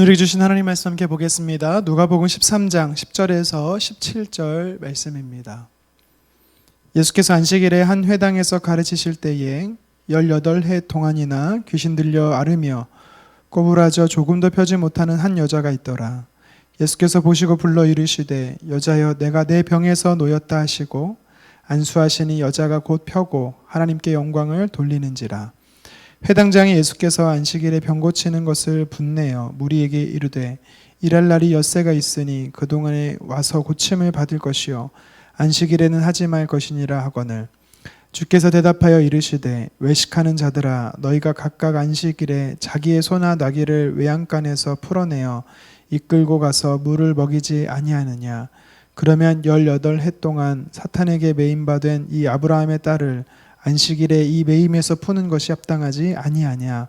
오늘 주신 하나님 말씀 함께 보겠습니다. 누가복음 13장 10절에서 17절 말씀입니다. 예수께서 안식일에 한 회당에서 가르치실 때에 18해 동안이나 귀신 들려 앓으며 꼬부라져 조금도 펴지 못하는 한 여자가 있더라. 예수께서 보시고 불러 이르시되 여자여 내가 내 병에서 놓였다 하시고 안수하시니 여자가 곧 펴고 하나님께 영광을 돌리는지라. 회당장이 예수께서 안식일에 병 고치는 것을 분내어 무리에게 이르되 일할 날이 엿새가 있으니 그동안에 와서 고침을 받을 것이요 안식일에는 하지 말 것이니라 하거늘. 주께서 대답하여 이르시되 외식하는 자들아 너희가 각각 안식일에 자기의 소나 나귀를 외양간에서 풀어내어 이끌고 가서 물을 먹이지 아니하느냐. 그러면 18해 동안 사탄에게 매임받은 이 아브라함의 딸을 안식일에 이 매임에서 푸는 것이 합당하지 아니하냐.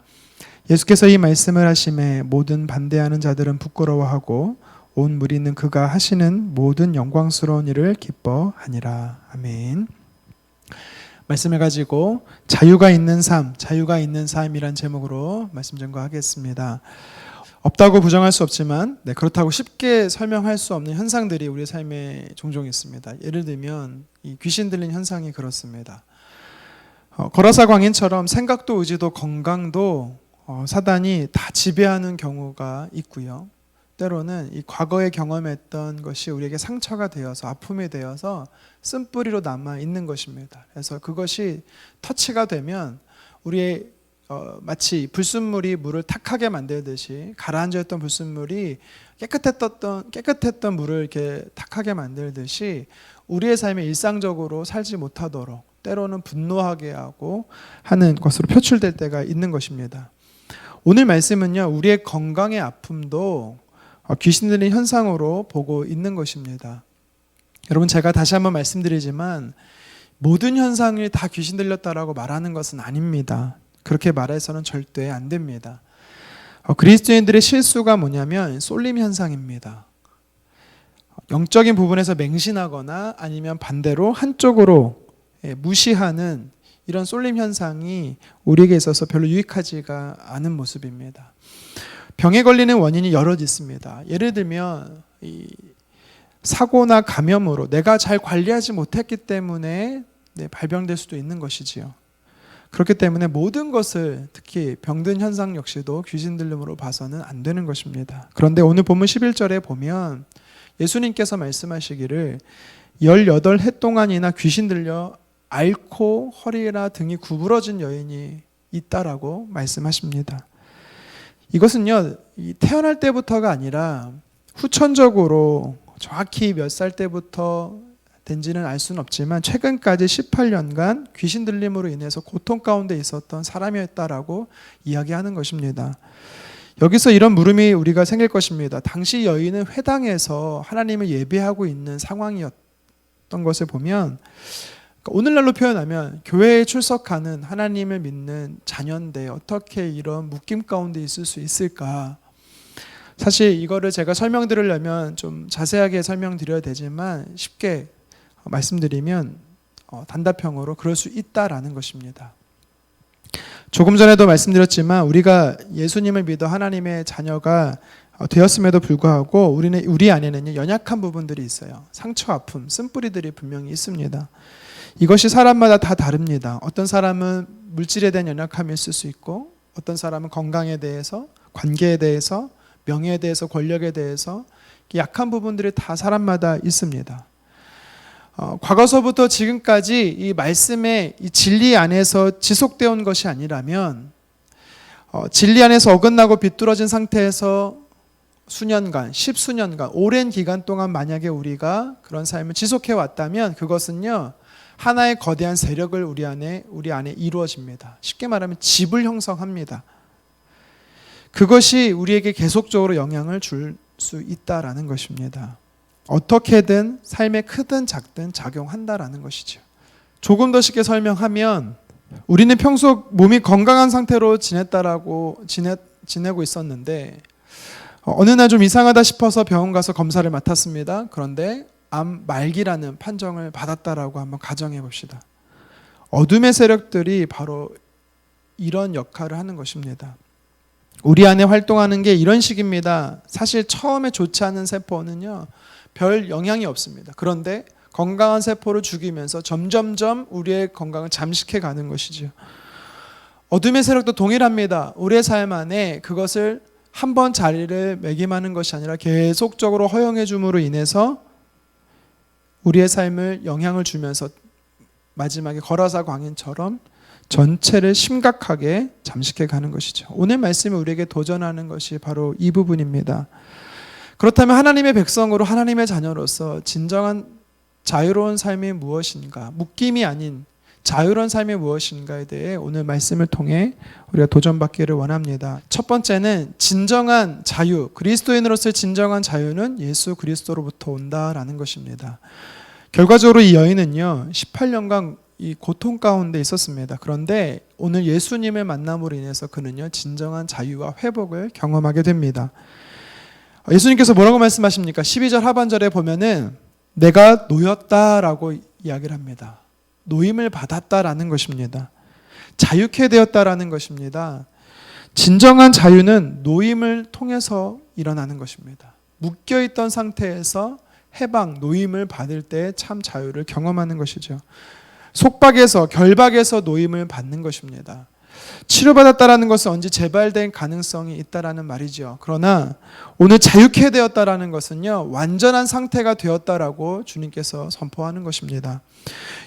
예수께서 이 말씀을 하심에 모든 반대하는 자들은 부끄러워하고 온 무리는 그가 하시는 모든 영광스러운 일을 기뻐하니라. 아멘. 말씀을 가지고 자유가 있는 삶이란 제목으로 말씀 전거하겠습니다. 없다고 부정할 수 없지만 그렇다고 쉽게 설명할 수 없는 현상들이 우리 삶에 종종 있습니다. 예를 들면 이 귀신 들린 현상이 그렇습니다. 거라사 광인처럼 생각도 의지도 건강도 사단이 다 지배하는 경우가 있고요. 때로는 이 과거에 경험했던 것이 우리에게 상처가 되어서 아픔이 되어서 쓴뿌리로 남아 있는 것입니다. 그래서 그것이 터치가 되면 우리의 마치 불순물이 물을 탁하게 만들듯이 가라앉아있던 불순물이 깨끗했던 물을 이렇게 탁하게 만들듯이 우리의 삶에 일상적으로 살지 못하도록 때로는 분노하게 하고 하는 것으로 표출될 때가 있는 것입니다. 오늘 말씀은요, 우리의 건강의 아픔도 귀신 들린 현상으로 보고 있는 것입니다. 여러분, 제가 다시 한번 말씀드리지만 모든 현상이 다 귀신 들렸다라고 말하는 것은 아닙니다. 그렇게 말해서는 절대 안 됩니다. 그리스도인들의 실수가 뭐냐면 쏠림 현상입니다. 영적인 부분에서 맹신하거나 아니면 반대로 한쪽으로 무시하는 이런 쏠림 현상이 우리에게 있어서 별로 유익하지가 않은 모습입니다. 병에 걸리는 원인이 여럿 있습니다. 예를 들면 이 사고나 감염으로 내가 잘 관리하지 못했기 때문에 발병될 수도 있는 것이지요. 그렇기 때문에 모든 것을 특히 병든 현상 역시도 귀신 들림으로 봐서는 안 되는 것입니다. 그런데 오늘 본문 11절에 보면 예수님께서 말씀하시기를 18해 동안이나 귀신 들려 앓고 허리나 등이 구부러진 여인이 있다라고 말씀하십니다. 이것은요, 태어날 때부터가 아니라 후천적으로 정확히 몇 살 때부터 된지는 알 수는 없지만 최근까지 18년간 귀신 들림으로 인해서 고통 가운데 있었던 사람이었다라고 이야기하는 것입니다. 여기서 이런 물음이 우리가 생길 것입니다. 당시 여인은 회당에서 하나님을 예배하고 있는 상황이었던 것을 보면 오늘날로 표현하면 교회에 출석하는 하나님을 믿는 자녀인데 어떻게 이런 묶임 가운데 있을 수 있을까? 사실 이거를 제가 설명드리려면 좀 자세하게 설명드려야 되지만 쉽게 말씀드리면 단답형으로 그럴 수 있다라는 것입니다. 조금 전에도 말씀드렸지만 우리가 예수님을 믿어 하나님의 자녀가 되었음에도 불구하고 우리 안에는 연약한 부분들이 있어요. 상처, 아픔, 쓴뿌리들이 분명히 있습니다. 이것이 사람마다 다 다릅니다. 어떤 사람은 물질에 대한 연약함이 있을 수 있고 어떤 사람은 건강에 대해서, 관계에 대해서, 명예에 대해서, 권력에 대해서 약한 부분들이 다 사람마다 있습니다. 과거서부터 지금까지 이 말씀의 이 진리 안에서 지속되어 온 것이 아니라면 진리 안에서 어긋나고 비뚤어진 상태에서 수년간, 10수년간, 오랜 기간 동안 만약에 우리가 그런 삶을 지속해 왔다면 그것은요, 하나의 거대한 세력을 우리 안에 이루어집니다. 쉽게 말하면 집을 형성합니다. 그것이 우리에게 계속적으로 영향을 줄 수 있다라는 것입니다. 어떻게든 삶에 크든 작든 작용한다라는 것이죠. 조금 더 쉽게 설명하면 우리는 평소 몸이 건강한 상태로 지내고 있었는데 어느 날 좀 이상하다 싶어서 병원 가서 검사를 맡았습니다. 그런데 암 말기라는 판정을 받았다라고 한번 가정해 봅시다. 어둠의 세력들이 바로 이런 역할을 하는 것입니다. 우리 안에 활동하는 게 이런 식입니다. 사실 처음에 좋지 않은 세포는요, 별 영향이 없습니다. 그런데 건강한 세포를 죽이면서 점점점 우리의 건강을 잠식해 가는 것이죠. 어둠의 세력도 동일합니다. 우리의 삶 안에 그것을 한 번 자리를 매김하는 것이 아니라 계속적으로 허용해 줌으로 인해서 우리의 삶을 영향을 주면서 마지막에 거라사 광인처럼 전체를 심각하게 잠식해 가는 것이죠. 오늘 말씀이 우리에게 도전하는 것이 바로 이 부분입니다. 그렇다면 하나님의 백성으로 하나님의 자녀로서 진정한 자유로운 삶이 무엇인가, 묶임이 아닌 자유로운 삶이 무엇인가에 대해 오늘 말씀을 통해 우리가 도전받기를 원합니다. 첫 번째는 진정한 자유, 그리스도인으로서의 진정한 자유는 예수 그리스도로부터 온다라는 것입니다. 결과적으로 이 여인은요, 18년간 이 고통 가운데 있었습니다. 그런데 오늘 예수님의 만남으로 인해서 그는요, 진정한 자유와 회복을 경험하게 됩니다. 예수님께서 뭐라고 말씀하십니까? 12절 하반절에 보면은 내가 놓였다라고 이야기를 합니다. 노임을 받았다라는 것입니다. 자유케 되었다라는 것입니다. 진정한 자유는 노임을 통해서 일어나는 것입니다. 묶여있던 상태에서 해방, 노임을 받을 때 참 자유를 경험하는 것이죠. 속박에서, 결박에서 노임을 받는 것입니다. 치료받았다라는 것은 언제 재발된 가능성이 있다라는 말이죠. 그러나 오늘 자유케 되었다라는 것은요, 완전한 상태가 되었다라고 주님께서 선포하는 것입니다.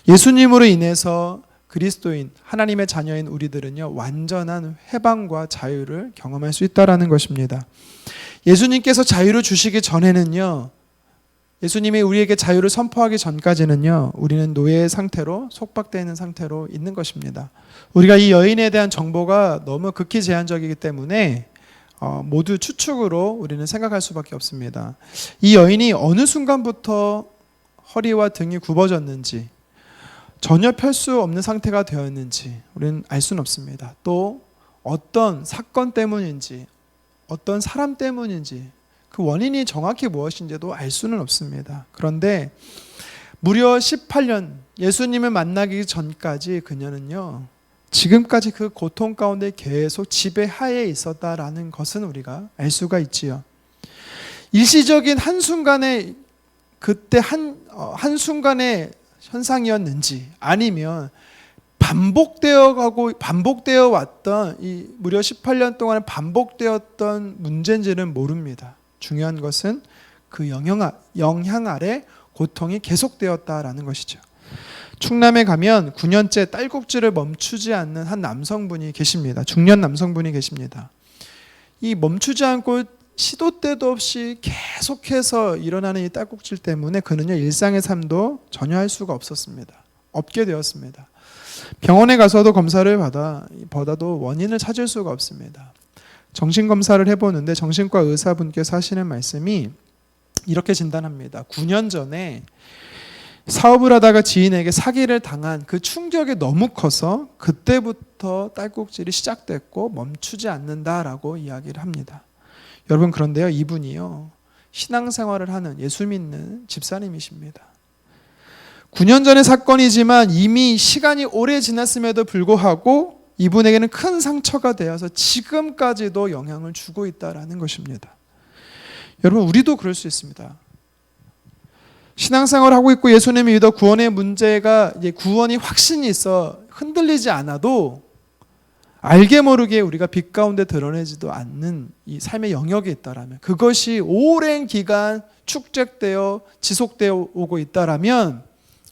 예수님으로 인해서 그리스도인, 하나님의 자녀인 우리들은요, 완전한 해방과 자유를 경험할 수 있다라는 것입니다. 예수님께서 자유를 주시기 전에는요, 예수님이 우리에게 자유를 선포하기 전까지는요, 우리는 노예의 상태로, 속박되어 있는 상태로 있는 것입니다. 우리가 이 여인에 대한 정보가 너무 극히 제한적이기 때문에 모두 추측으로 우리는 생각할 수밖에 없습니다. 이 여인이 어느 순간부터 허리와 등이 굽어졌는지, 전혀 펼 수 없는 상태가 되었는지 우리는 알 수는 없습니다. 또 어떤 사건 때문인지, 어떤 사람 때문인지, 그 원인이 정확히 무엇인지도 알 수는 없습니다. 그런데 무려 18년 예수님을 만나기 전까지 그녀는요, 지금까지 그 고통 가운데 계속 지배하에 있었다라는 것은 우리가 알 수가 있지요. 일시적인 한순간에, 그때 한순간의 현상이었는지, 아니면 반복되어 왔던, 이 무려 18년 동안 반복되었던 문제인지는 모릅니다. 중요한 것은 그 영향 아래 고통이 계속되었다라는 것이죠. 충남에 가면 9년째 딸꾹질을 멈추지 않는 한 남성분이 계십니다. 중년 남성분이 계십니다. 이 멈추지 않고 시도 때도 없이 계속해서 일어나는 이 딸꾹질 때문에 그는요, 일상의 삶도 전혀 할 수가 없게 되었습니다. 병원에 가서도 검사를 받아도 원인을 찾을 수가 없습니다. 정신검사를 해보는데 정신과 의사분께서 하시는 말씀이 이렇게 진단합니다. 9년 전에 사업을 하다가 지인에게 사기를 당한 그 충격이 너무 커서 그때부터 딸꾹질이 시작됐고 멈추지 않는다라고 이야기를 합니다. 여러분, 그런데요, 이분이요, 신앙생활을 하는 예수 믿는 집사님이십니다. 9년 전의 사건이지만 이미 시간이 오래 지났음에도 불구하고 이분에게는 큰 상처가 되어서 지금까지도 영향을 주고 있다는 것입니다. 여러분, 우리도 그럴 수 있습니다. 신앙생활을 하고 있고 예수님을 믿어 구원의 문제가, 구원이 확신이 있어 흔들리지 않아도 알게 모르게 우리가 빛 가운데 드러내지도 않는 이 삶의 영역이 있다라면, 그것이 오랜 기간 축적되어 지속되어 오고 있다라면,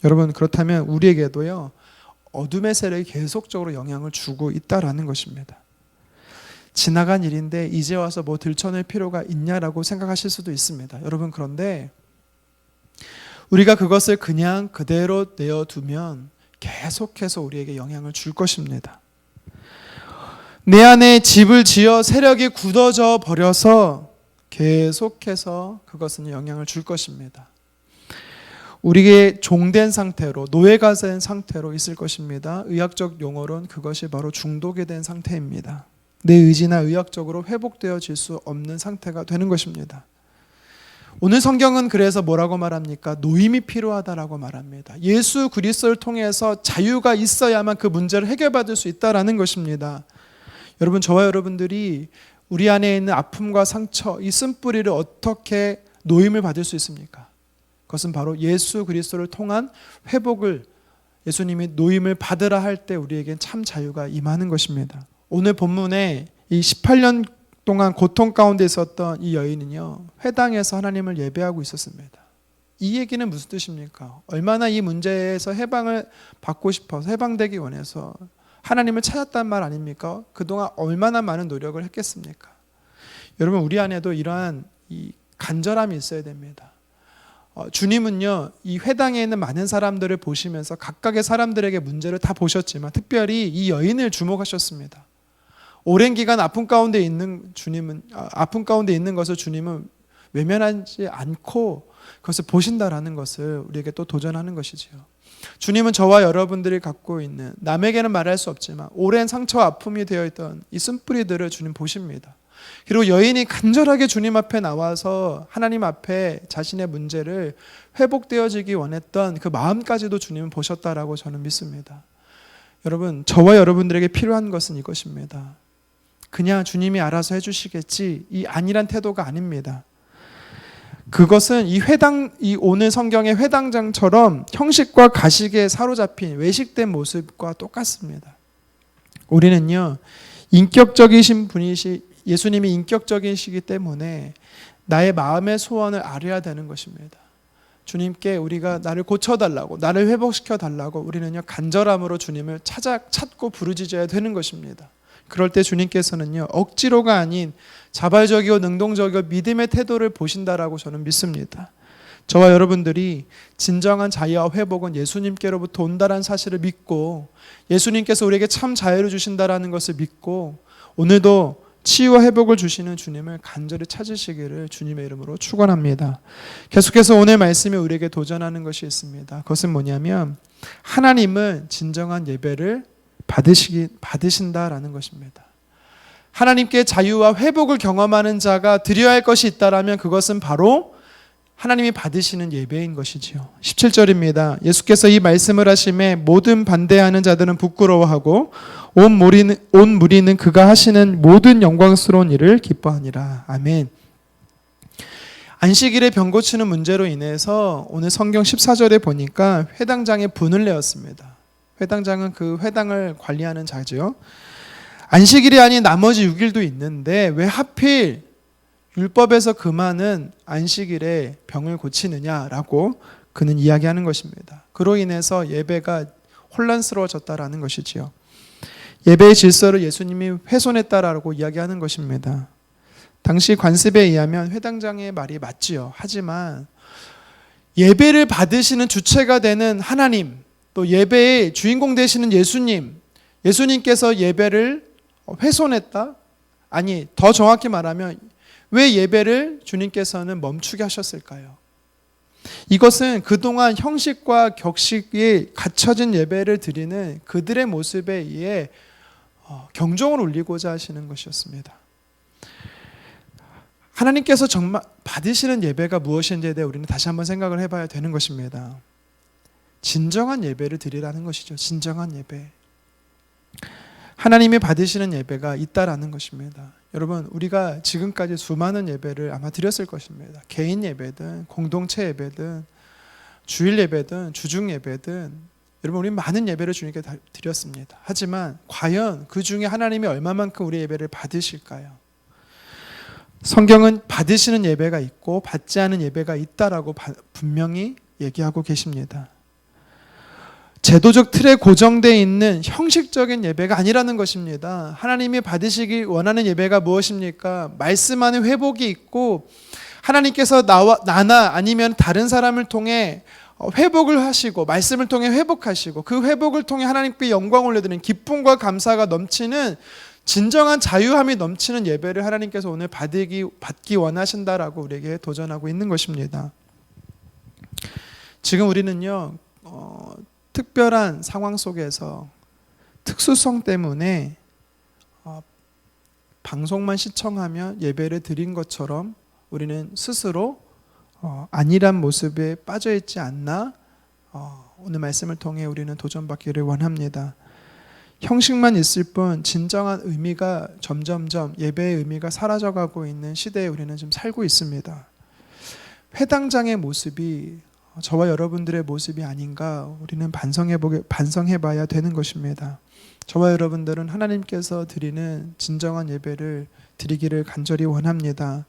여러분, 그렇다면 우리에게도요, 어둠의 세력이 계속적으로 영향을 주고 있다라는 것입니다. 지나간 일인데 이제 와서 뭐 들춰낼 필요가 있냐라고 생각하실 수도 있습니다. 여러분, 그런데 우리가 그것을 그냥 그대로 내어두면 계속해서 우리에게 영향을 줄 것입니다. 내 안에 집을 지어 세력이 굳어져 버려서 계속해서 그것은 영향을 줄 것입니다. 우리에게 종된 상태로, 노예가 된 상태로 있을 것입니다. 의학적 용어로는 그것이 바로 중독이 된 상태입니다. 내 의지나 의학적으로 회복되어질 수 없는 상태가 되는 것입니다. 오늘 성경은 그래서 뭐라고 말합니까? 노임이 필요하다라고 말합니다. 예수 그리스도를 통해서 자유가 있어야만 그 문제를 해결받을 수 있다라는 것입니다. 여러분, 저와 여러분들이 우리 안에 있는 아픔과 상처, 이 쓴뿌리를 어떻게 노임을 받을 수 있습니까? 그것은 바로 예수 그리스도를 통한 회복을 예수님이 노임을 받으라 할 때 우리에겐 참 자유가 임하는 것입니다. 오늘 본문에 이 18년 동안 고통 가운데 있었던 이 여인은요, 회당에서 하나님을 예배하고 있었습니다. 이 얘기는 무슨 뜻입니까? 얼마나 이 문제에서 해방을 받고 싶어서, 해방되기 원해서 하나님을 찾았단 말 아닙니까? 그동안 얼마나 많은 노력을 했겠습니까? 여러분, 우리 안에도 이러한 이 간절함이 있어야 됩니다. 주님은요, 이 회당에 있는 많은 사람들을 보시면서 각각의 사람들에게 문제를 다 보셨지만 특별히 이 여인을 주목하셨습니다. 오랜 기간 아픔 가운데 있는 것을 주님은 외면하지 않고 그것을 보신다라는 것을 우리에게 또 도전하는 것이지요. 주님은 저와 여러분들이 갖고 있는, 남에게는 말할 수 없지만 오랜 상처와 아픔이 되어 있던 이 쓴뿌리들을 주님 보십니다. 그리고 여인이 간절하게 주님 앞에 나와서 하나님 앞에 자신의 문제를 회복되어지기 원했던 그 마음까지도 주님은 보셨다라고 저는 믿습니다. 여러분, 저와 여러분들에게 필요한 것은 이것입니다. 그냥 주님이 알아서 해주시겠지, 이 아니란 태도가 아닙니다. 그것은 이 오늘 성경의 회당장처럼 형식과 가식에 사로잡힌 외식된 모습과 똑같습니다. 우리는요, 인격적이신 예수님이 인격적이시기 때문에 나의 마음의 소원을 아뢰야 되는 것입니다. 주님께 우리가 나를 고쳐달라고, 나를 회복시켜달라고 우리는요, 간절함으로 주님을 찾고 부르짖어야 되는 것입니다. 그럴 때 주님께서는요, 억지로가 아닌 자발적이고 능동적이고 믿음의 태도를 보신다라고 저는 믿습니다. 저와 여러분들이 진정한 자유와 회복은 예수님께로부터 온다라는 사실을 믿고, 예수님께서 우리에게 참 자유를 주신다라는 것을 믿고, 오늘도 치유와 회복을 주시는 주님을 간절히 찾으시기를 주님의 이름으로 축원합니다. 계속해서 오늘 말씀이 우리에게 도전하는 것이 있습니다. 그것은 뭐냐면 하나님은 진정한 예배를 받으신다라는 것입니다. 하나님께 자유와 회복을 경험하는 자가 드려야 할 것이 있다라면 그것은 바로 하나님이 받으시는 예배인 것이지요. 17절입니다. 예수께서 이 말씀을 하심에 모든 반대하는 자들은 부끄러워하고 온 무리는 그가 하시는 모든 영광스러운 일을 기뻐하니라. 아멘. 안식일에 병 고치는 문제로 인해서 오늘 성경 14절에 보니까 회당장에 분을 내었습니다. 회당장은 그 회당을 관리하는 자죠. 안식일이 아닌 나머지 6일도 있는데 왜 하필 율법에서 금하는 안식일에 병을 고치느냐라고 그는 이야기하는 것입니다. 그로 인해서 예배가 혼란스러워졌다라는 것이지요. 예배의 질서를 예수님이 훼손했다라고 이야기하는 것입니다. 당시 관습에 의하면 회당장의 말이 맞지요. 하지만 예배를 받으시는 주체가 되는 하나님, 또 예배의 주인공 되시는 예수님께서 예배를 훼손했다? 아니, 더 정확히 말하면 왜 예배를 주님께서는 멈추게 하셨을까요? 이것은 그동안 형식과 격식이 갖춰진 예배를 드리는 그들의 모습에 의해 경종을 울리고자 하시는 것이었습니다. 하나님께서 정말 받으시는 예배가 무엇인지에 대해 우리는 다시 한번 생각을 해봐야 되는 것입니다. 진정한 예배를 드리라는 것이죠. 진정한 예배. 하나님이 받으시는 예배가 있다라는 것입니다. 여러분, 우리가 지금까지 수많은 예배를 아마 드렸을 것입니다. 개인 예배든 공동체 예배든 주일 예배든 주중 예배든 여러분, 우리 많은 예배를 주님께 드렸습니다. 하지만 과연 그 중에 하나님이 얼마만큼 우리 예배를 받으실까요? 성경은 받으시는 예배가 있고 받지 않은 예배가 있다라고 분명히 얘기하고 계십니다. 제도적 틀에 고정되어 있는 형식적인 예배가 아니라는 것입니다. 하나님이 받으시기 원하는 예배가 무엇입니까? 말씀 안에 회복이 있고 하나님께서 나나 아니면 다른 사람을 통해 회복을 하시고 말씀을 통해 회복하시고 그 회복을 통해 하나님께 영광을 올려드리는 기쁨과 감사가 넘치는 진정한 자유함이 넘치는 예배를 하나님께서 오늘 받기 원하신다라고 우리에게 도전하고 있는 것입니다. 지금 우리는요, 특별한 상황 속에서 특수성 때문에 방송만 시청하며 예배를 드린 것처럼 우리는 스스로 아니란 모습에 빠져있지 않나 오늘 말씀을 통해 우리는 도전받기를 원합니다. 형식만 있을 뿐 진정한 의미가 점점점 예배의 의미가 사라져가고 있는 시대에 우리는 지금 살고 있습니다. 회당장의 모습이 저와 여러분들의 모습이 아닌가 우리는 반성해봐야 되는 것입니다. 저와 여러분들은 하나님께서 드리는 진정한 예배를 드리기를 간절히 원합니다.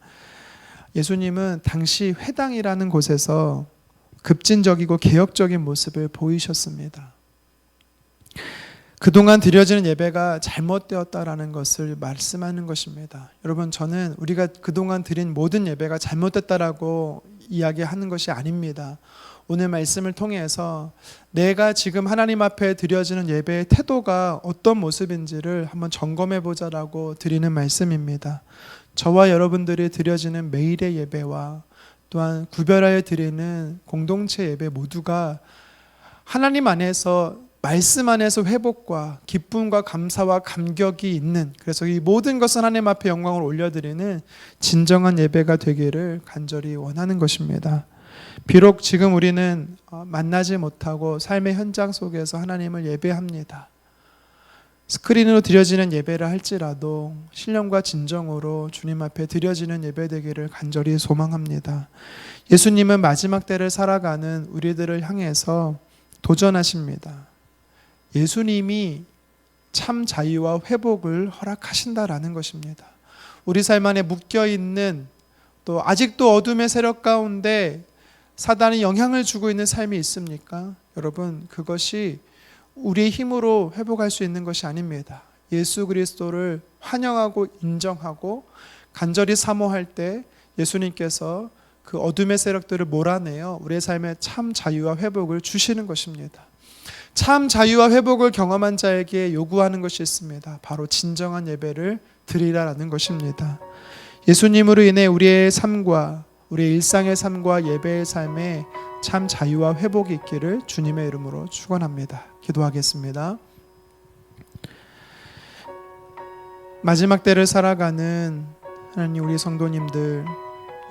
예수님은 당시 회당이라는 곳에서 급진적이고 개혁적인 모습을 보이셨습니다. 그동안 드려지는 예배가 잘못되었다라는 것을 말씀하는 것입니다. 여러분, 저는 우리가 그동안 드린 모든 예배가 잘못됐다라고 이야기하는 것이 아닙니다. 오늘 말씀을 통해서 내가 지금 하나님 앞에 드려지는 예배의 태도가 어떤 모습인지를 한번 점검해 보자라고 드리는 말씀입니다. 저와 여러분들이 드려지는 매일의 예배와 또한 구별하여 드리는 공동체 예배 모두가 하나님 안에서 말씀 안에서 회복과 기쁨과 감사와 감격이 있는, 그래서 이 모든 것은 하나님 앞에 영광을 올려드리는 진정한 예배가 되기를 간절히 원하는 것입니다. 비록 지금 우리는 만나지 못하고 삶의 현장 속에서 하나님을 예배합니다. 스크린으로 드려지는 예배를 할지라도 신령과 진정으로 주님 앞에 드려지는 예배 되기를 간절히 소망합니다. 예수님은 마지막 때를 살아가는 우리들을 향해서 도전하십니다. 예수님이 참 자유와 회복을 허락하신다라는 것입니다. 우리 삶 안에 묶여있는, 또 아직도 어둠의 세력 가운데 사단이 영향을 주고 있는 삶이 있습니까? 여러분, 그것이 우리의 힘으로 회복할 수 있는 것이 아닙니다. 예수 그리스도를 환영하고 인정하고 간절히 사모할 때 예수님께서 그 어둠의 세력들을 몰아내어 우리의 삶에 참 자유와 회복을 주시는 것입니다. 참 자유와 회복을 경험한 자에게 요구하는 것이 있습니다. 바로 진정한 예배를 드리라라는 것입니다. 예수님으로 인해 우리의 삶과 우리의 일상의 삶과 예배의 삶에 참 자유와 회복이 있기를 주님의 이름으로 축원합니다. 기도하겠습니다. 마지막 때를 살아가는 하나님, 우리 성도님들,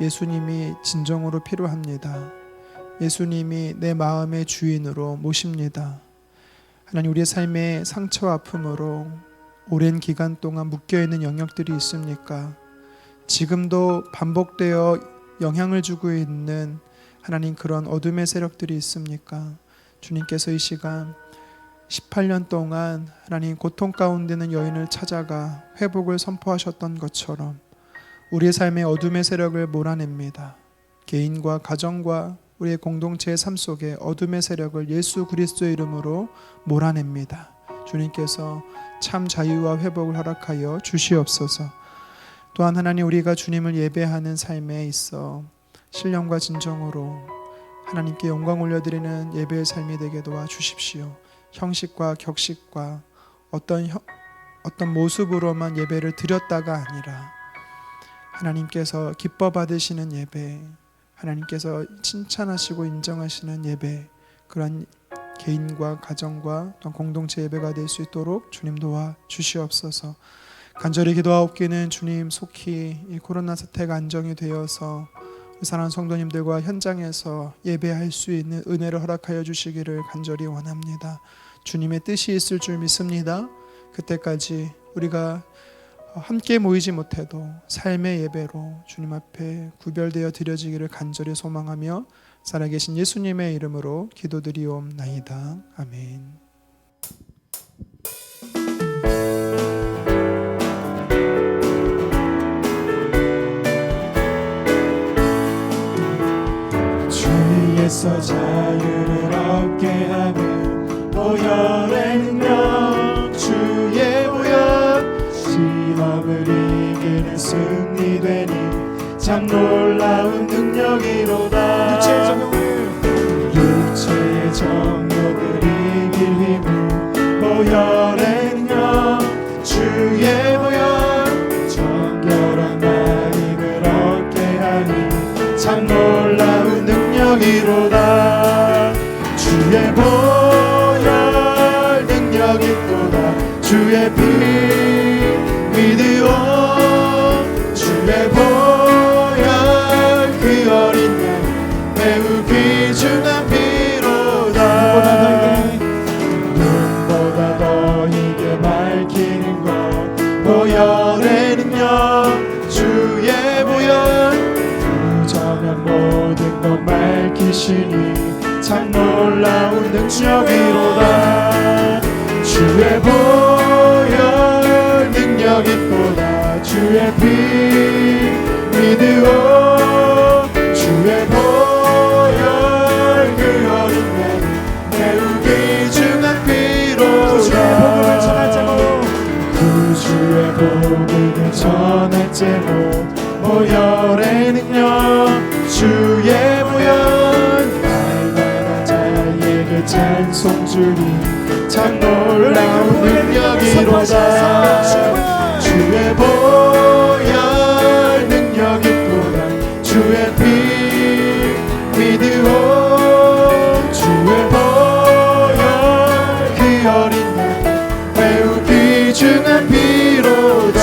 예수님이 진정으로 필요합니다. 예수님이 내 마음의 주인으로 모십니다. 하나님, 우리의 삶의 상처와 아픔으로 오랜 기간 동안 묶여있는 영역들이 있습니까? 지금도 반복되어 영향을 주고 있는 하나님, 그런 어둠의 세력들이 있습니까? 주님께서 이 시간 18년 동안 하나님 고통 가운데 있는 여인을 찾아가 회복을 선포하셨던 것처럼 우리의 삶의 어둠의 세력을 몰아냅니다. 개인과 가정과 우리의 공동체의 삶 속에 어둠의 세력을 예수 그리스도의 이름으로 몰아냅니다. 주님께서 참 자유와 회복을 허락하여 주시옵소서. 또한 하나님, 우리가 주님을 예배하는 삶에 있어 신령과 진정으로 하나님께 영광 올려드리는 예배의 삶이 되게 도와주십시오. 형식과 격식과 어떤 모습으로만 예배를 드렸다가 아니라 하나님께서 기뻐 받으시는 예배, 하나님께서 칭찬하시고 인정하시는 예배, 그런 개인과 가정과 또 공동체 예배가 될 수 있도록 주님 도와 주시옵소서. 간절히 기도하옵기는 주님, 속히 이 코로나 사태가 안정이 되어서 사랑하는 성도님들과 현장에서 예배할 수 있는 은혜를 허락하여 주시기를 간절히 원합니다. 주님의 뜻이 있을 줄 믿습니다. 그때까지 우리가 함께 모이지 못해도 삶의 예배로 주님 앞에 구별되어 드려지기를 간절히 소망하며 살아계신 예수님의 이름으로 기도드리옵나이다. 아멘. 주에서 자유를 얻게 하는 보혈의 능력, 주의 보혈, 시험을 이기는 승리되니 참 놀라운 능력이로다. 육체의 정욕을 이길 힘을 보혈의 능력, 주의 보혈, 정결한 마음을 얻게 하니 참 놀라운 능력이로다. 주의 보혈 능력이 있도다. 주의 피 믿으오. 주의 보혈 그 어린 양 매우 귀중한 피로다. 눈보다 더 이게 놀라운 능력이로다. 주의 보혈 능력 있도다. 주의 피 믿으오. 주의 보혈 그 어린 내 매우 귀중한 피로다. 구주의 복음을 전할 제목 보혈의 능력. 주의 보혈 날마다 자에게 찬송 주리. 참 놀라운 능력이로다. 주의 보혈 능력 있도다. 주의 피 믿으오. 주의 보혈 그 어린 양 매우 귀중한 피로다.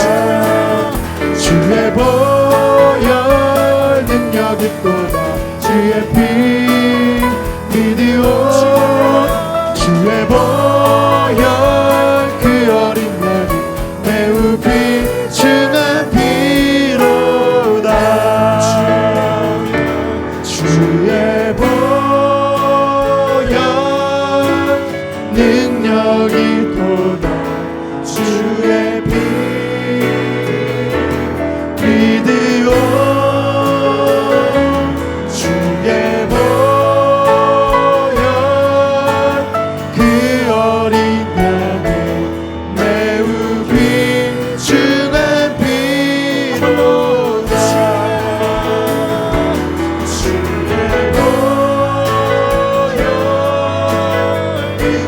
주의 보혈 능력 있도다. 주의 피 믿으오. 주의 보혈 그 어린 양이 매우 귀중한 피로다. 주의 보혈 능력이 도다. 주의 피 믿으오. 주의 보혈 그 어린 양의 매우 귀중한 피로다. 주의 보혈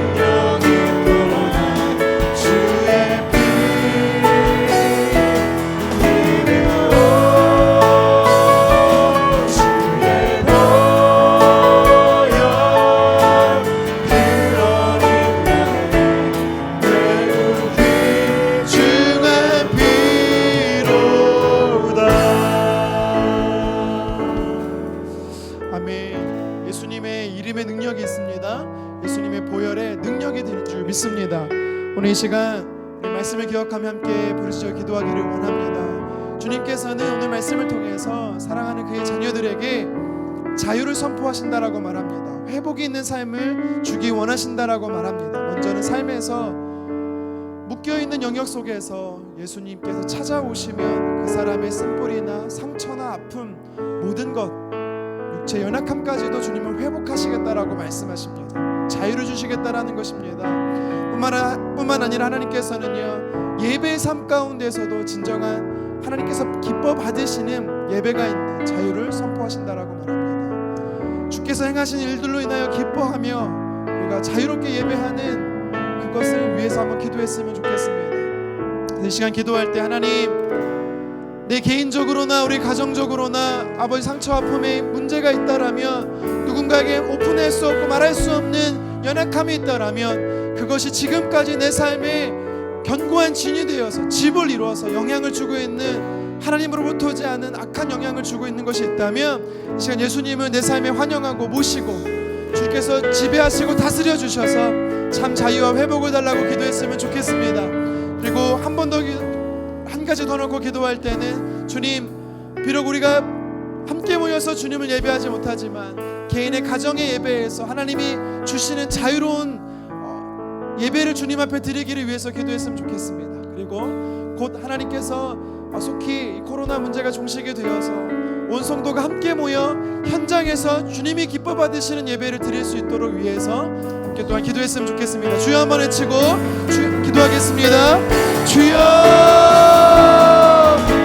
능력이 도다. 주의 피 믿으오. 주의 보혈 그 어린 양의 매우 귀중한 피로다. 아멘. 예수님의 이름에 능력이 있습니다. 예수님의 보혈에 능력이 될 줄 믿습니다. 오늘 이 시간 우리 말씀을 기억하며 함께 부르짖어 기도하기를 원합니다. 주님께서는 오늘 말씀을 통해서 사랑하는 그의 자녀들에게 자유를 선포하신다라고 말합니다. 회복이 있는 삶을 주기 원하신다라고 말합니다. 먼저는 삶에서 묶여있는 영역 속에서 예수님께서 찾아오시면 그 사람의 쓴뿌리나 상처나 아픔 모든 것 육체 연약함까지도 주님은 회복하시겠다라고 말씀하십니다. 자유를 주시겠다라는 것입니다. 뿐만 아니라 하나님께서는요 예배의 삶 가운데서도 진정한 하나님께서 기뻐 받으시는 예배가 있는 자유를 선포하신다라고 말합니다. 주께서 행하신 일들로 인하여 기뻐하며 우리가 자유롭게 예배하는 그것을 위해서 한번 기도했으면 좋겠습니다. 이 시간 기도할 때 하나님 내 개인적으로나 우리 가정적으로나 아버지 상처 아픔에 문제가 있다라면 누군가에게 오픈할 수 없고 말할 수 없는 연약함이 있다라면 그것이 지금까지 내 삶에 견고한 진이 되어서 집을 이루어서 영향을 주고 있는 하나님으로부터 오지 않은 악한 영향을 주고 있는 것이 있다면 이 시간 예수님을 내 삶에 환영하고 모시고 주께서 지배하시고 다스려 주셔서 참 자유와 회복을 달라고 기도했으면 좋겠습니다. 그리고 한 번 더 한 가지 더 넣고 기도할 때는 주님 비록 우리가 함께 모여서 주님을 예배하지 못하지만 개인의 가정의 예배에서 하나님이 주시는 자유로운 예배를 주님 앞에 드리기를 위해서 기도했으면 좋겠습니다. 그리고 곧 하나님께서 속히 코로나 문제가 종식이 되어서 온 성도가 함께 모여 현장에서 주님이 기뻐 받으시는 예배를 드릴 수 있도록 위해서 함께 또한 기도했으면 좋겠습니다. 주여 한번 외치고 기도하겠습니다. 주여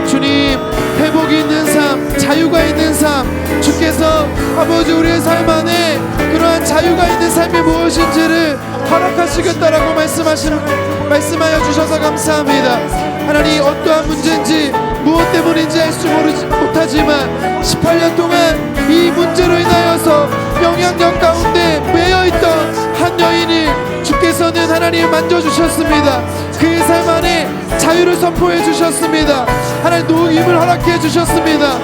주님 회복이 있는 삶 자유가 있는 삶 주께서 아버지 우리의 삶 안에 그러한 자유가 있는 삶이 무엇인지를 허락하시겠다라고 말씀하여 주셔서 감사합니다. 하나님 어떠한 문제인지 무엇 때문인지 알 수 못하지만 18년 동안 이 문제로 인하여서 영향력 가운데 매여있던 한 여인이 주께서는 하나님 만져주셨습니다. 그의 삶 안에 자유를 선포해 주셨습니다. 하나님 노임을 허락해 주셨습니다.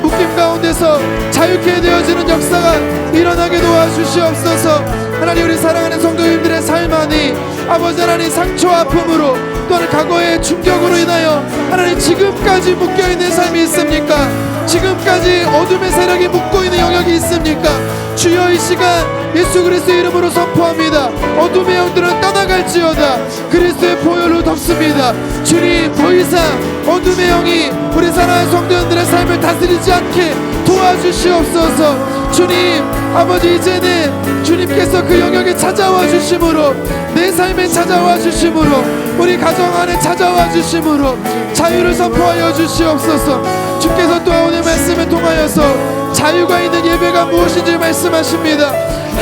묶임 가운데서 자유케 되어지는 역사가 일어나게 도와주시옵소서. 하나님 우리 사랑하는 성도님들의 삶 안에 아버지 하나님 상처와 아픔으로 또한 과거의 충격으로 인하여 하나님 지금까지 묶여있는 삶이 있습니까? 지금까지 어둠의 세력이 묶고있는 영역이 있습니까? 주여 이 시간 예수 그리스도의 이름으로 선포합니다. 어둠의 영들은 떠나갈지어다. 그리스도의 보혈로 덮습니다. 주님, 더 이상 어둠의 영이 우리 사랑하는 성도님들의 삶을 다스리지 않게 도와주시옵소서. 주님, 아버지, 이제는 주님께서 그 영역에 찾아와 주심으로, 내 삶에 찾아와 주심으로, 우리 가정 안에 찾아와 주심으로 자유를 선포하여 주시옵소서. 주께서 또한 오늘 말씀을 통하여서 자유가 있는 예배가 무엇인지 말씀하십니다.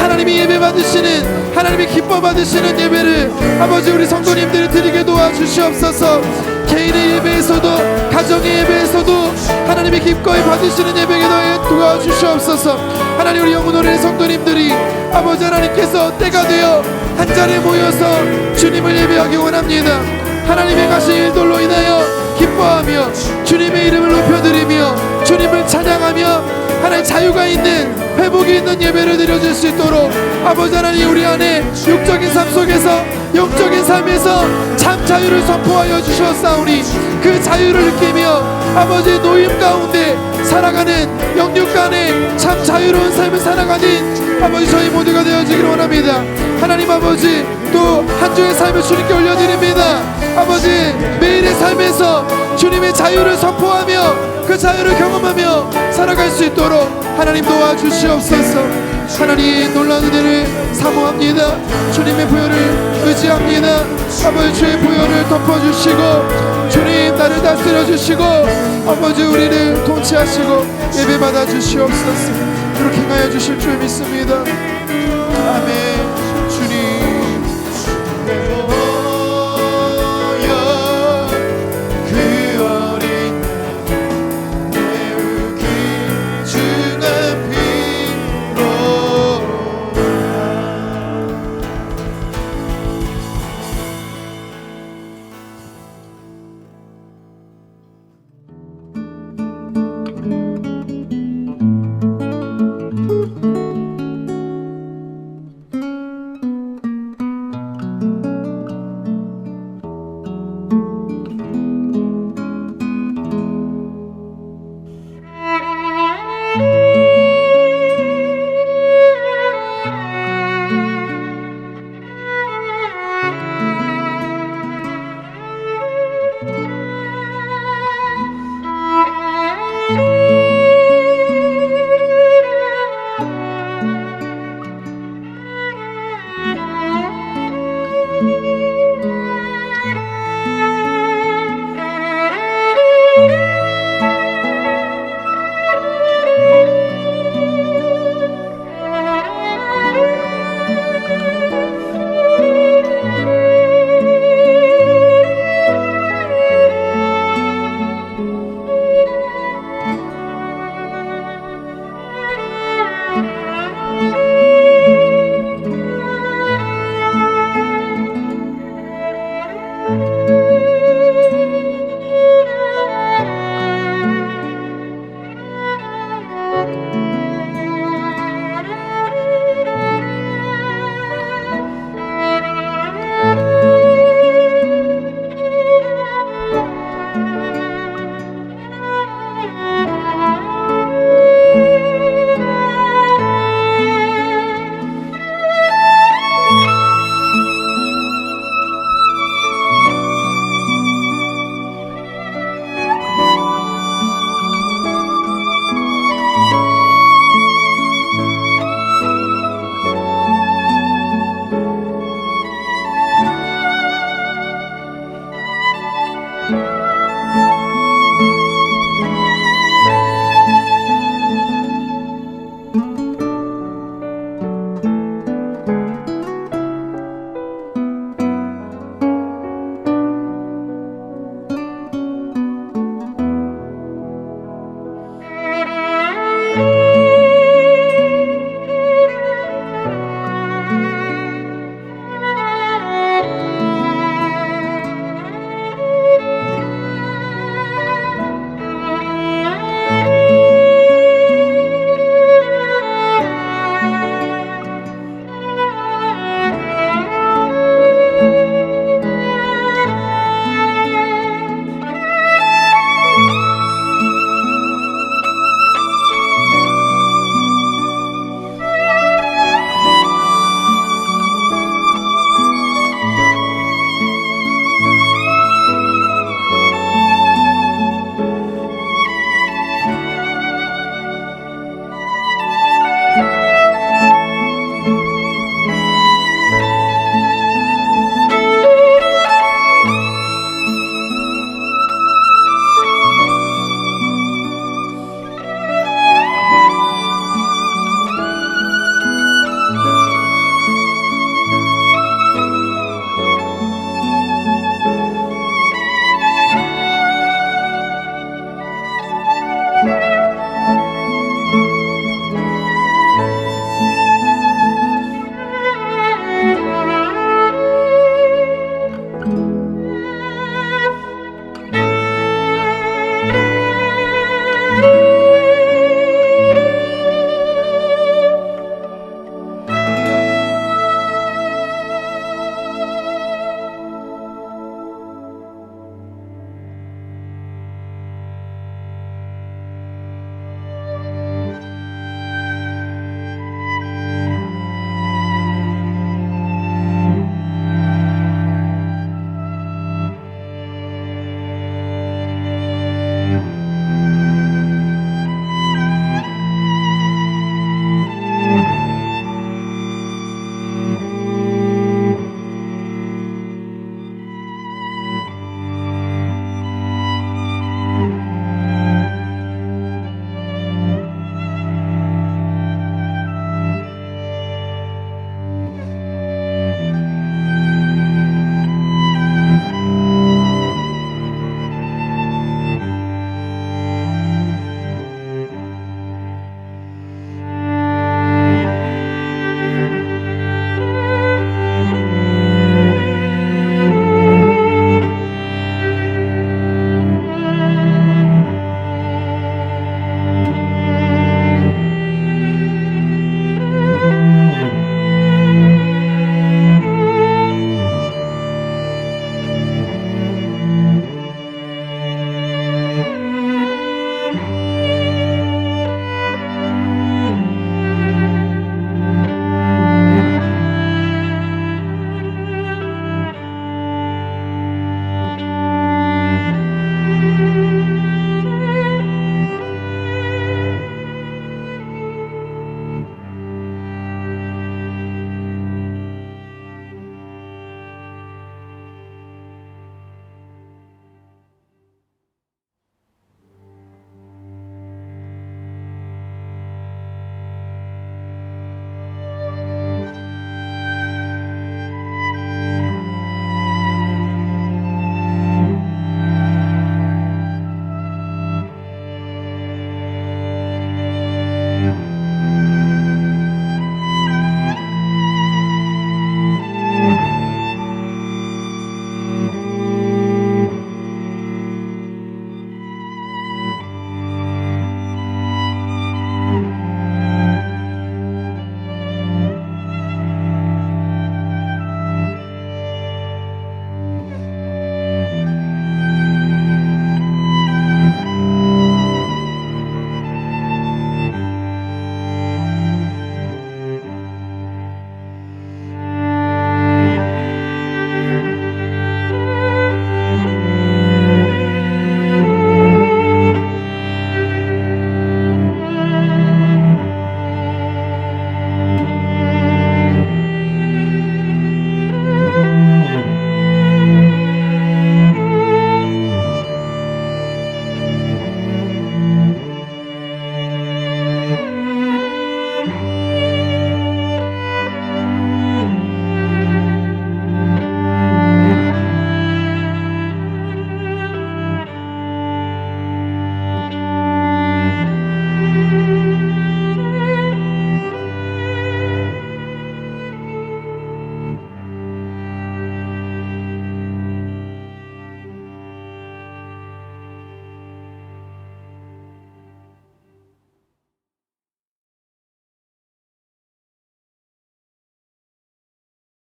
하나님이 예배 받으시는, 하나님이 기뻐 받으시는 예배를 아버지 우리 성도님들이 드리게 도와주시옵소서. 개인의 예배에서도 가정의 예배에서도 하나님이 기꺼이 받으시는 예배에 도와주시옵소서. 하나님, 우리 영혼오래 성도님들이 아버지 하나님께서 때가 되어 한자리에 모여서 주님을 예배하기 원합니다. 하나님의 가신 일들로 인하여 기뻐하며 주님의 이름을 높여드리며 주님을 찬양하며 하나님 자유가 있는, 회복이 있는 예배를 드려줄 수 있도록 아버지 하나님, 우리 안에 육적인 삶 속에서, 영적인 삶에서 참 자유를 선포하여 주셨사오니 그 자유를 느끼며 아버지 노임 가운데 살아가는, 영육 간에 참 자유로운 삶을 살아가는 아버지 저희 모두가 되어지기를 원합니다. 하나님 아버지, 또 한 주의 삶을 주님께 올려드립니다. 아버지, 매일의 삶에서 주님의 자유를 선포하며 그 자유를 경험하며 살아갈 수 있도록 하나님 도와주시옵소서. 하나님, 놀라운 은혜를 사모합니다. 주님의 보혈을 의지합니다. 아버지, 주의 보혈을 덮어주시고 주님 나를 다스려 주시고 아버지 우리를 통치하시고 예배받아 주시옵소서. 그렇게 행하여 주실 줄 믿습니다.